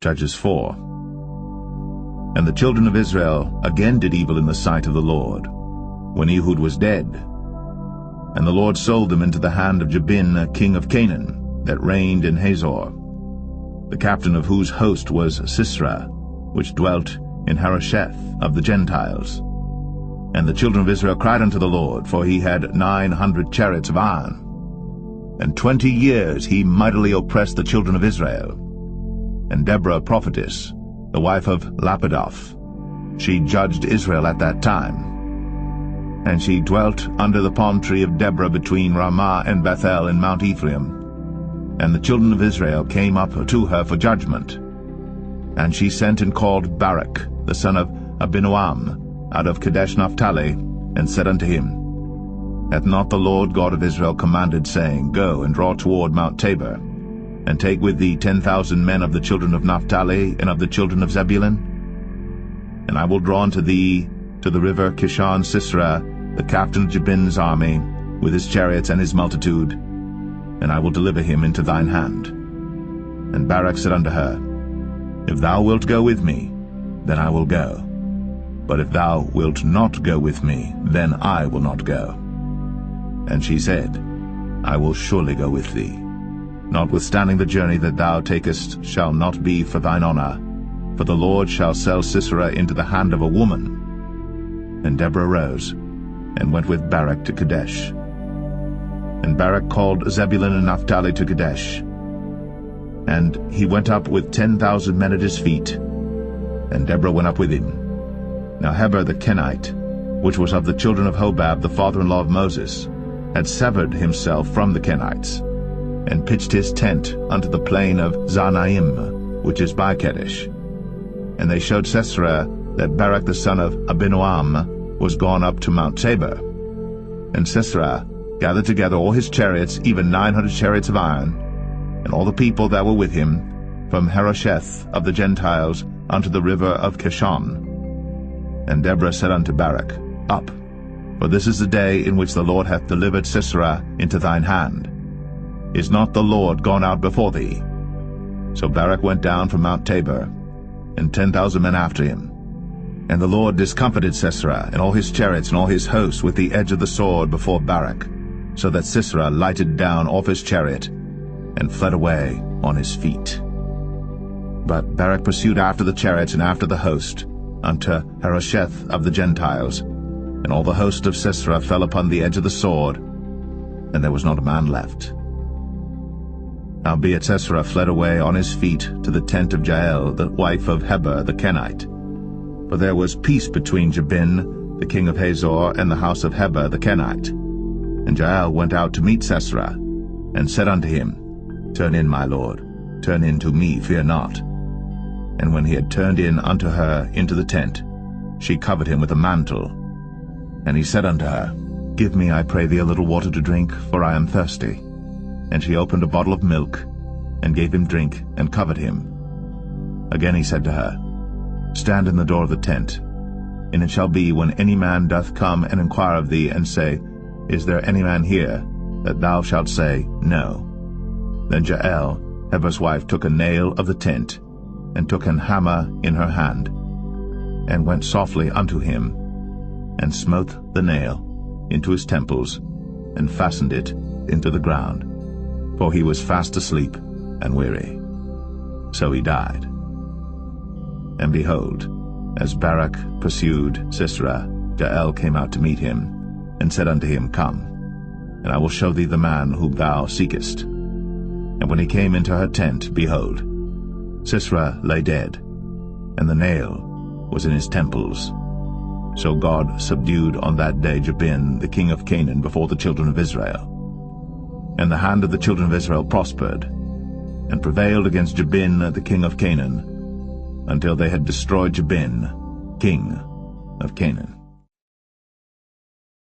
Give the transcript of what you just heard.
Judges 4. And the children of Israel again did evil in the sight of the Lord, when Ehud was dead. And the Lord sold them into the hand of Jabin, king of Canaan, that reigned in Hazor, the captain of whose host was Sisera, which dwelt in Harosheth of the Gentiles. And the children of Israel cried unto the Lord, for he had 900 chariots of iron. And 20 years he mightily oppressed the children of Israel. And Deborah prophetess, the wife of Lapidoth, she judged Israel at that time. And she dwelt under the palm tree of Deborah between Ramah and Bethel in Mount Ephraim. And the children of Israel came up to her for judgment. And she sent and called Barak, the son of Abinoam, out of Kadesh Naphtali, and said unto him, Hath not the Lord God of Israel commanded, saying, Go and draw toward Mount Tabor, and take with thee 10,000 men of the children of Naphtali and of the children of Zebulun? And I will draw unto thee to the river Kishon Sisera, the captain of Jabin's army, with his chariots and his multitude, and I will deliver him into thine hand. And Barak said unto her, If thou wilt go with me, then I will go. But if thou wilt not go with me, then I will not go. And she said, I will surely go with thee. Notwithstanding the journey that thou takest shall not be for thine honor, for the Lord shall sell Sisera into the hand of a woman. And Deborah rose, and went with Barak to Kadesh. And Barak called Zebulun and Naphtali to Kadesh. And he went up with 10,000 men at his feet, and Deborah went up with him. Now Heber the Kenite, which was of the children of Hobab the father-in-law of Moses, had severed himself from the Kenites, and pitched his tent unto the plain of Zanaim, which is by Kadesh. And they showed Sisera that Barak the son of Abinoam was gone up to Mount Tabor. And Sisera gathered together all his chariots, even 900 chariots of iron, and all the people that were with him, from Harosheth of the Gentiles unto the river of Kishon. And Deborah said unto Barak, Up, for this is the day in which the Lord hath delivered Sisera into thine hand. Is not the Lord gone out before thee? So Barak went down from Mount Tabor, and 10,000 men after him. And the Lord discomfited Sisera and all his chariots and all his hosts with the edge of the sword before Barak, so that Sisera lighted down off his chariot, and fled away on his feet. But Barak pursued after the chariots and after the host, unto Harosheth of the Gentiles, and all the host of Sisera fell upon the edge of the sword, and there was not a man left. Howbeit Sisera fled away on his feet to the tent of Jael, the wife of Heber the Kenite. For there was peace between Jabin, the king of Hazor, and the house of Heber the Kenite. And Jael went out to meet Sisera, and said unto him, Turn in, my lord, turn in to me, fear not. And when he had turned in unto her into the tent, she covered him with a mantle. And he said unto her, Give me, I pray thee, a little water to drink, for I am thirsty. And she opened a bottle of milk, and gave him drink, and covered him. Again he said to her, Stand in the door of the tent, and it shall be, when any man doth come and inquire of thee, and say, Is there any man here? That thou shalt say, No. Then Jael, Heber's wife, took a nail of the tent, and took an hammer in her hand, and went softly unto him, and smote the nail into his temples, and fastened it into the ground, for he was fast asleep and weary. So he died. And behold, as Barak pursued Sisera, Jael came out to meet him, and said unto him, Come, and I will show thee the man whom thou seekest. And when he came into her tent, behold, Sisera lay dead, and the nail was in his temples. So God subdued on that day Jabin, the king of Canaan, before the children of Israel. And the hand of the children of Israel prospered, and prevailed against Jabin, the king of Canaan, until they had destroyed Jabin, king of Canaan.